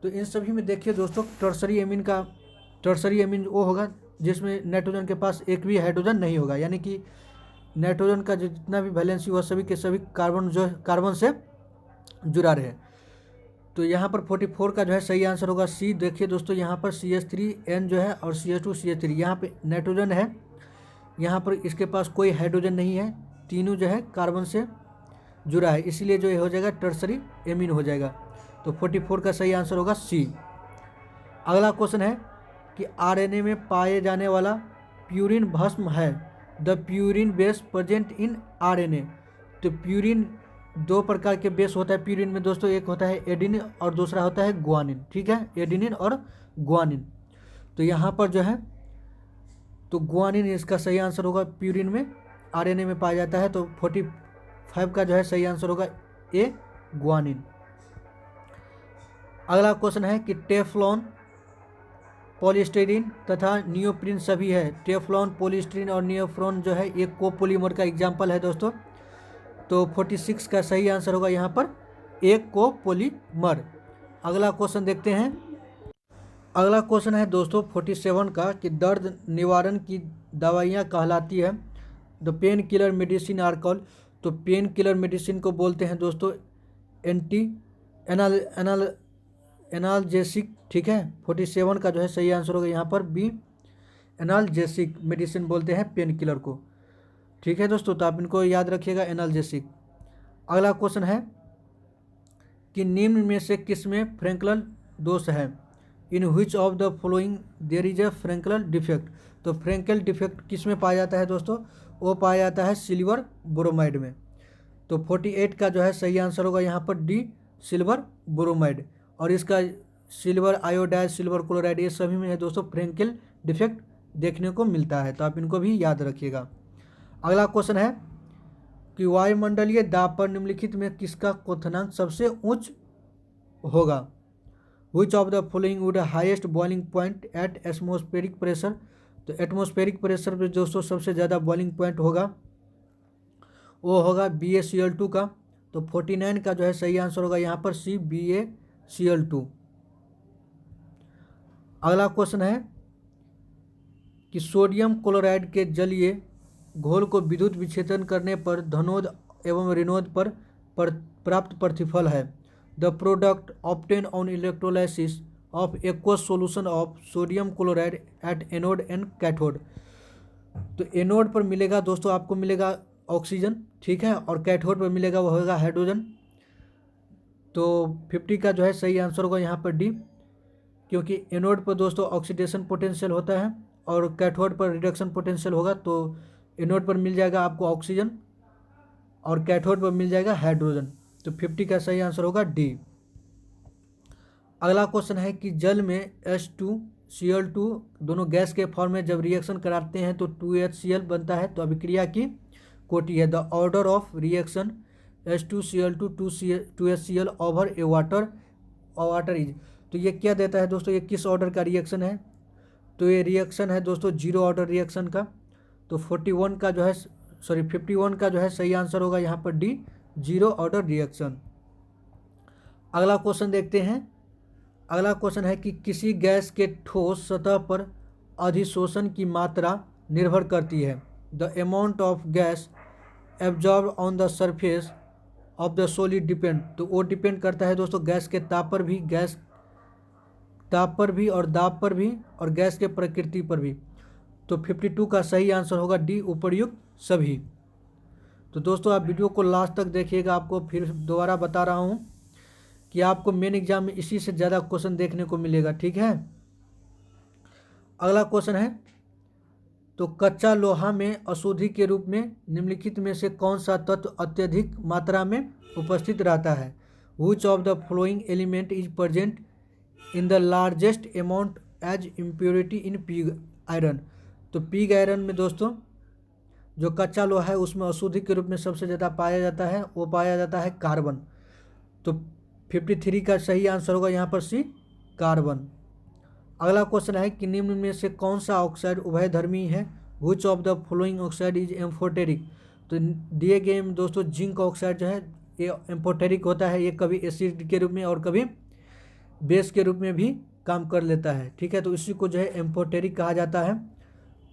तो इन सभी में देखिए दोस्तों टर्सरी एमीन वो होगा जिसमें नाइट्रोजन के पास एक भी हाइड्रोजन नहीं होगा, यानी कि नाइट्रोजन का जितना भी वैलेंसी हुआ सभी के सभी कार्बन से जुड़ा रहे। तो यहाँ पर 44 का जो है सही आंसर होगा सी। देखिए दोस्तों यहाँ पर CH3N जो है और CH2CH3 यहाँ पे नाइट्रोजन है, यहाँ पर इसके पास कोई हाइड्रोजन नहीं है, तीनों जो है कार्बन से जुड़ा है, इसीलिए जो हो जाएगा टर्सरी एमीन हो जाएगा। तो 44 का सही आंसर होगा सी। अगला क्वेश्चन है कि आरएनए में पाए जाने वाला प्यूरिन भस्म है the purine base present in RNA. तो प्यूरिन दो प्रकार के बेस होता है प्यूरिन में दोस्तों, एक होता है एडिनिन और दूसरा होता है ग्वानिन, ठीक है, एडिनिन और ग्वानिन। तो यहाँ पर जो है तो ग्वानिन इसका सही आंसर होगा, प्यूरिन में आरएनए में पाया जाता है। तो 45 का जो है सही आंसर होगा ए, ग्वानिन। अगला क्वेश्चन है कि टेफ्लॉन, पॉलीस्टीरीन तथा नियोप्रीन सभी है। टेफ्लॉन, पॉलीस्टीरीन और नियोप्रीन जो है एक कोपोलीमर का एग्जाम्पल है दोस्तों। तो 46 का सही आंसर होगा यहाँ पर एक कोपोलीमर। अगला क्वेश्चन देखते हैं। अगला क्वेश्चन है दोस्तों 47 का कि दर्द निवारण की दवाइयाँ कहलाती है the pain killer medicine are called. तो पेन किलर मेडिसिन को बोलते हैं दोस्तों एनाल्जेसिक, ठीक है। 47 का जो है सही आंसर होगा यहाँ पर बी, एनाल्जेसिक मेडिसिन बोलते हैं पेन किलर को, ठीक है दोस्तों, तो आप इनको याद रखिएगा, एनाल्जेसिक। अगला क्वेश्चन है कि निम्न में से किस में फ्रैंकल दोष है? In which of the following there is a Frenkel defect. तो फ्रैंकल डिफेक्ट किस में पाया जाता है दोस्तों? वो पाया जाता है सिल्वर ब्रोमाइड में। तो 48 का जो है सही आंसर होगा यहाँ पर डी, सिल्वर ब्रोमाइड। और इसका सिल्वर आयोडाइड, सिल्वर क्लोराइड, ये सभी में है दोस्तों फ्रैंकल डिफेक्ट देखने को मिलता है, तो आप इनको भी याद रखिएगा। अगला क्वेश्चन है कि वायुमंडलीय दाब पर निम्नलिखित में किसका क्वथनांक सबसे उच्च होगा? Which of the following would highest boiling point at atmospheric pressure. तो एटमॉस्फेरिक प्रेशर पे दोस्तों सबसे ज़्यादा बॉइलिंग पॉइंट होगा वो होगा BaCl2 का। तो 49 का जो है सही आंसर होगा यहाँ पर सी, BaCl2। अगला क्वेश्चन है कि सोडियम क्लोराइड के जलीय घोल को विद्युत विच्छेदन करने पर धनोद एवं ऋणोद पर प्राप्त प्रतिफल है the product obtain on electrolysis of aqueous solution of sodium chloride at anode and cathode. तो एनोड पर मिलेगा दोस्तों आपको मिलेगा ऑक्सीजन, ठीक है, और कैथोड पर मिलेगा वो होगा हाइड्रोजन। तो 50 का जो है सही आंसर होगा यहाँ पर डी, क्योंकि एनोड पर दोस्तों ऑक्सीडेशन पोटेंशियल होता है और कैथोड पर रिडक्शन पोटेंशियल होगा। तो एनोड पर मिल जाएगा आपको ऑक्सीजन और कैथोड पर मिल जाएगा हाइड्रोजन। तो 50 का सही आंसर होगा डी। अगला क्वेश्चन है कि जल में H2Cl2 दोनों गैस के फॉर्म में जब रिएक्शन कराते हैं तो 2HCl बनता है। तो अभिक्रिया की कोटि है। The order of reaction H2Cl2 2HCl over A water is. तो ये क्या देता है दोस्तों, ये किस ऑर्डर का रिएक्शन है? तो ये रिएक्शन है दोस्तों जीरो ऑर्डर रिएक्शन का। तो 51 का जो है सही आंसर होगा यहाँ पर डी, जीरो ऑर्डर रिएक्शन। अगला क्वेश्चन देखते हैं। अगला क्वेश्चन है कि किसी गैस के ठोस सतह पर अधिशोषण की मात्रा निर्भर करती है। The amount of gas absorb on the surface of the solid depend. तो वो डिपेंड करता है दोस्तों गैस के ताप पर भी और दाब पर भी और गैस के प्रकृति पर भी। तो 52 का सही आंसर होगा डी, उपर्युक्त सभी। तो दोस्तों आप वीडियो को लास्ट तक देखिएगा। आपको फिर दोबारा बता रहा हूँ कि आपको मेन एग्जाम में इसी से ज़्यादा क्वेश्चन देखने को मिलेगा, ठीक है। अगला क्वेश्चन है तो कच्चा लोहा में अशुद्धि के रूप में निम्नलिखित में से कौन सा तत्व अत्यधिक मात्रा में उपस्थित रहता है? Which of the following element is present in the largest amount as impurity in pig iron. तो पिग आयरन में दोस्तों जो कच्चा लोहा है उसमें अशुद्धि के रूप में सबसे ज़्यादा पाया जाता है, वो पाया जाता है कार्बन। तो 53 का सही आंसर होगा यहाँ पर सी, कार्बन। अगला क्वेश्चन है कि निम्न में से कौन सा ऑक्साइड उभयधर्मी है? Which of the following oxide is amphoteric. तो दिए गए में दोस्तों जिंक ऑक्साइड जो है ये एम्फोटेरिक होता है। ये कभी एसिड के रूप में और कभी बेस के रूप में भी काम कर लेता है, ठीक है। तो इसी को जो है एम्फोटेरिक कहा जाता है।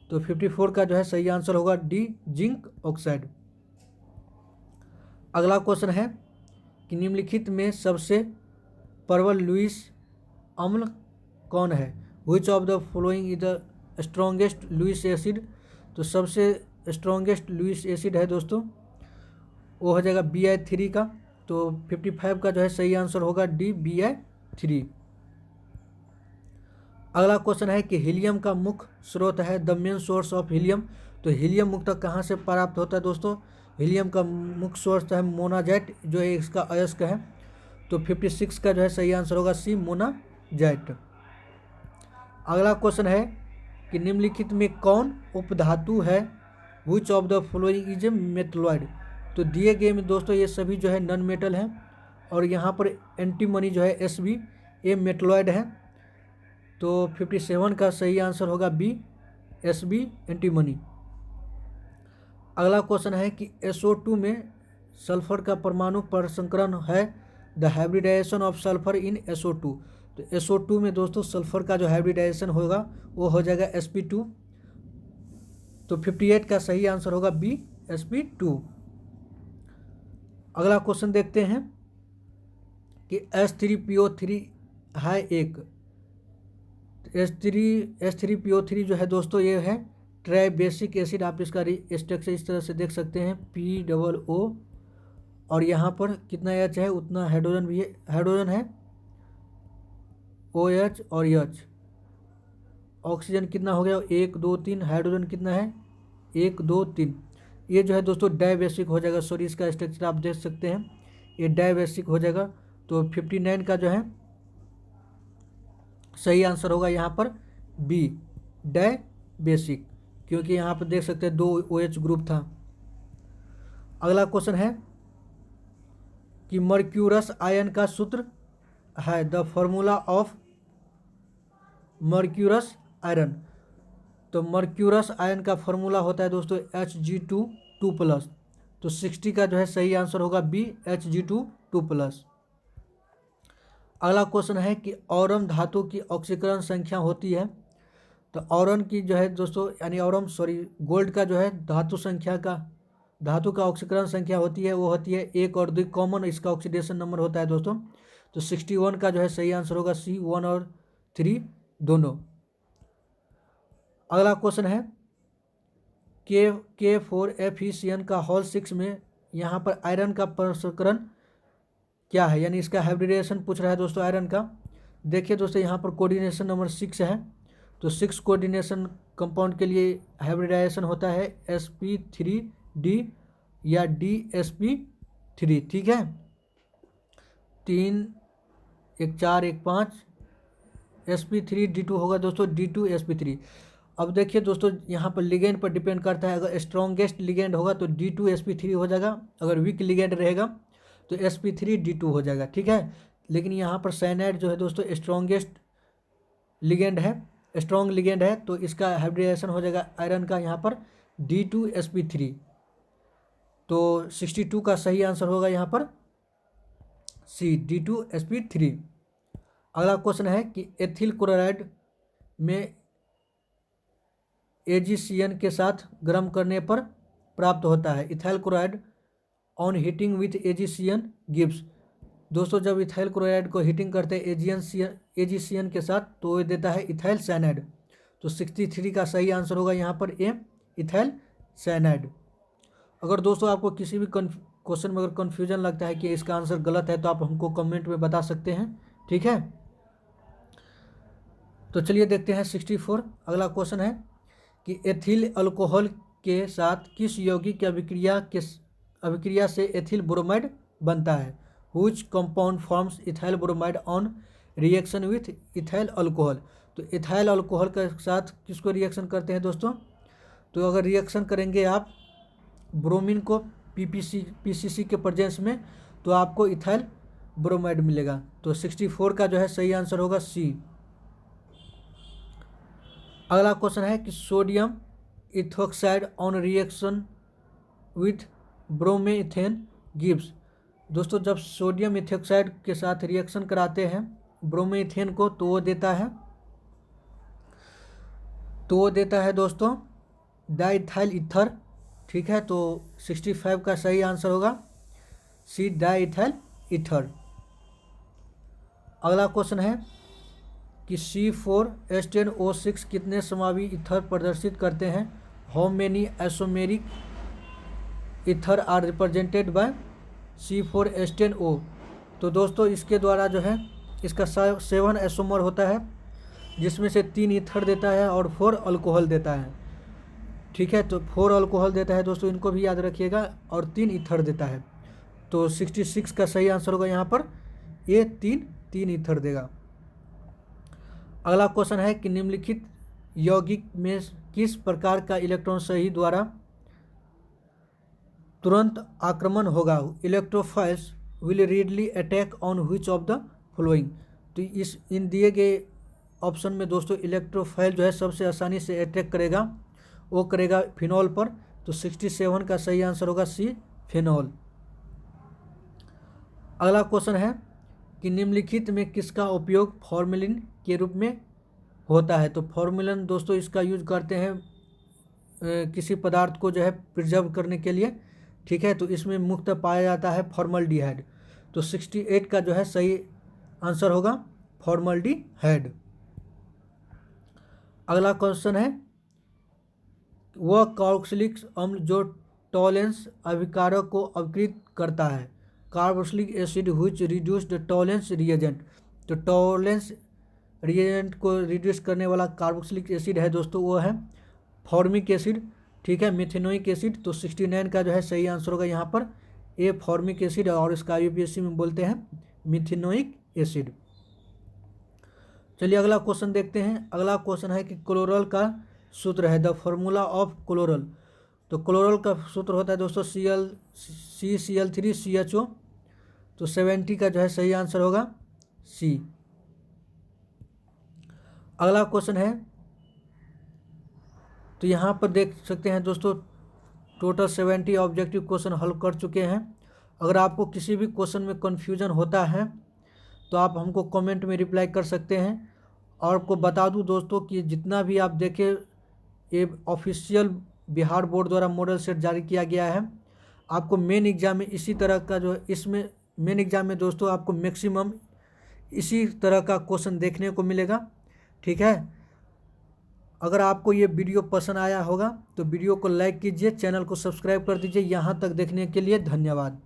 तो 54 का जो है सही आंसर होगा डी, जिंक ऑक्साइड। अगला क्वेश्चन है कि निम्नलिखित में सबसे प्रबल लुईस अम्ल कौन है? Which of the following is the strongest Lewis acid. तो सबसे स्ट्रॉन्गेस्ट लुईस एसिड है दोस्तों वो हो जाएगा Bi3 का। तो 55 का जो है सही आंसर होगा डी, Bi3। अगला क्वेश्चन है कि हीलियम का मुख्य स्रोत है the main source of helium. तो हीलियम मुख्यतः कहाँ से प्राप्त होता है दोस्तों? हीलियम का मुख्य सोर्स है मोनाजाइट जो है इसका अयस्क है। तो 56 का जो है सही आंसर होगा सी, मोनाजाइट। अगला क्वेश्चन है कि निम्नलिखित में कौन उपधातु है? Which of the following is A metalloid. तो दिए गए में दोस्तों ये सभी जो है नॉन मेटल हैं और यहाँ पर एंटीमनी जो है Sb ये मेटलॉइड है। तो 57 का सही आंसर होगा बी, Sb एंटीमनी। अगला क्वेश्चन है कि SO2 में सल्फर का परमाणु परसंकरण है the hybridisation of sulphur in SO2। तो SO2 में दोस्तों सल्फर का जो हाइब्रिडाइजेशन होगा वो हो जाएगा sp2। तो 58 का सही आंसर होगा बी, sp2। अगला क्वेश्चन देखते हैं कि H3PO3 है एक। H3PO3 जो है दोस्तों ये है ट्राई बेसिक एसिड। आप इसका स्ट्रक्चर इस तरह से देख सकते हैं, POO और यहाँ पर कितना H है उतना हाइड्रोजन भी है, हाइड्रोजन है OH और H। ऑक्सीजन कितना हो गया 1 2 3, हाइड्रोजन कितना है 1 2 3। ये जो है दोस्तों डाई बेसिक हो जाएगा। सॉरी इसका स्ट्रक्चर आप देख सकते हैं ये डाई बेसिक हो जाएगा। तो 59 का जो है सही आंसर होगा यहाँ पर बी, डाई बेसिक, क्योंकि यहाँ पर देख सकते हैं 2 OH ग्रुप था। अगला क्वेश्चन है कि मर्क्यूरस आयन का सूत्र है the formula of mercurous iron. तो मर्क्यूरस आयन का फॉर्मूला होता है दोस्तों Hg2 +। तो 60 का जो है सही आंसर होगा बी, Hg2 +। अगला क्वेश्चन है कि औरम धातु की ऑक्सीकरण संख्या होती है। तो औरन की जो है दोस्तों यानी गोल्ड का जो है धातु का ऑक्सीकरण संख्या होती है वो होती है 1 और 2 कॉमन इसका ऑक्सीडेशन नंबर होता है दोस्तों। तो 61 का जो है सही आंसर होगा सी, 1 और 3 दोनों। अगला क्वेश्चन है K4FeCN का होल 6 में यहाँ पर आयरन का प्रसंस्करण क्या है, यानी इसका हाइब्रिडेशन पूछ रहा है दोस्तों आयरन का। देखिए दोस्तों यहाँ पर कोऑर्डिनेशन नंबर 6 है, तो 6 कोऑर्डिनेशन कंपाउंड के लिए हाइब्रिडाइजेशन होता है sp3d या dsp3, ठीक है। 3 1 4 1 5 sp3d2 होगा दोस्तों, d2sp3। अब देखिए दोस्तों यहाँ पर लिगेंड पर डिपेंड करता है, अगर स्ट्रॉन्गेस्ट लिगेंड होगा तो d2sp3 हो जाएगा, अगर वीक लिगेंड रहेगा तो sp3d2 हो जाएगा, ठीक है। लेकिन यहाँ पर साइनाइड जो है दोस्तों स्ट्रॉन्गेस्ट लिगेंड है, स्ट्रॉन्ग लिगेंड है, तो इसका हाइब्रिडाइजेशन हो जाएगा आयरन का यहाँ पर d2sp3। तो 62 का सही आंसर होगा यहाँ पर सी, d2sp3। अगला क्वेश्चन है कि एथिल क्लोराइड में AgCN के साथ गर्म करने पर प्राप्त होता है। Ethyl chloride on heating with AgCN gives. दोस्तों जब इथाइल क्लोराइड को हीटिंग करते हैं AgCN के साथ तो ये देता है इथाइल साइनाइड। तो 63 का सही आंसर होगा यहाँ पर ए, इथाइल साइनाइड। अगर दोस्तों आपको किसी भी क्वेश्चन में अगर कन्फ्यूजन लगता है कि इसका आंसर गलत है तो आप हमको कमेंट में बता सकते हैं, ठीक है। तो चलिए देखते हैं 64। अगला क्वेश्चन है कि एथिल अल्कोहल के साथ किस यौगिक की अभिक्रिया से एथिल ब्रोमाइड बनता है। Which compound forms ethyl bromide on reaction with ethyl alcohol. तो इथाइल अल्कोहल के साथ किसको रिएक्शन करते हैं दोस्तों, तो अगर रिएक्शन करेंगे आप ब्रोमीन को PCC के प्रेजेंस में तो आपको इथाइल ब्रोमाइड मिलेगा। तो 64 का जो है सही आंसर होगा सी। अगला क्वेश्चन है कि sodium ethoxide on reaction with bromoethane gives. दोस्तों जब सोडियम इथोक्साइड के साथ रिएक्शन कराते हैं ब्रोमेथेन को तो वो देता है दोस्तों डाइथाइल ईथर, ठीक है। तो 65 का सही आंसर होगा सी, डाइथाइल ईथर। अगला क्वेश्चन है कि C4H10O6 कितने समावी ईथर प्रदर्शित करते हैं। How many isomeric ether are represented by C4H10O। तो दोस्तों इसके द्वारा जो है इसका 7 आइसोमर होता है जिसमें से 3 ईथर देता है और 4 अल्कोहल देता है, ठीक है। तो 4 अल्कोहल देता है दोस्तों, इनको भी याद रखिएगा, और 3 ईथर देता है। तो 66 का सही आंसर होगा यहाँ पर ए, 3 ईथर देगा। अगला क्वेश्चन है कि निम्नलिखित यौगिक में किस प्रकार का इलेक्ट्रॉन सही द्वारा तुरंत आक्रमण होगा। Electrophiles will readily attack on which of the following. तो इन दिए गए ऑप्शन में दोस्तों इलेक्ट्रोफाइल जो है सबसे आसानी से अटैक करेगा, वो करेगा फिनॉल पर। तो 67 का सही आंसर होगा सी, फिनॉल। अगला क्वेश्चन है कि निम्नलिखित में किसका उपयोग फॉर्मेलिन के रूप में होता है। तो फॉर्मेलिन दोस्तों इसका यूज करते हैं किसी पदार्थ को जो है प्रिजर्व करने के लिए, ठीक है। तो इसमें मुक्त पाया जाता है फॉर्मल्डिहाइड। तो 68 का जो है सही आंसर होगा फॉर्मल्डिहाइड। अगला क्वेश्चन है वह कार्बोक्सिलिक अम्ल जो टॉलेंस अभिकारक को अवकृत करता है। Carboxylic acid which reduce the Tollens reagent. तो टॉलेंस रिएजेंट को रिड्यूस करने वाला कार्बोक्सिलिक एसिड है दोस्तों, वो है फॉर्मिक एसिड, ठीक है, मिथेनोइक एसिड। तो 69 का जो है सही आंसर होगा यहाँ पर ए, फॉर्मिक एसिड, और इसका यूपीएससी में बोलते हैं मिथेनोइक एसिड। चलिए अगला क्वेश्चन देखते हैं। अगला क्वेश्चन है कि क्लोरल का सूत्र है, द फॉर्मूला ऑफ क्लोरल। तो क्लोरल का सूत्र होता है दोस्तों CCl3CHO। तो 70 का जो है सही आंसर होगा सी। अगला क्वेश्चन है, तो यहाँ पर देख सकते हैं दोस्तों टोटल 70 ऑब्जेक्टिव क्वेश्चन हल कर चुके हैं। अगर आपको किसी भी क्वेश्चन में कन्फ्यूजन होता है तो आप हमको कमेंट में रिप्लाई कर सकते हैं। और आपको बता दूं दोस्तों कि जितना भी आप देखें ये ऑफिशियल बिहार बोर्ड द्वारा मॉडल सेट जारी किया गया है। आपको मेन एग्ज़ाम में इसी तरह का जो इसमें मेन एग्ज़ाम में दोस्तों आपको मैक्सिमम इसी तरह का क्वेश्चन देखने को मिलेगा, ठीक है। अगर आपको ये वीडियो पसंद आया होगा तो वीडियो को लाइक कीजिए, चैनल को सब्सक्राइब कर दीजिए। यहाँ तक देखने के लिए धन्यवाद।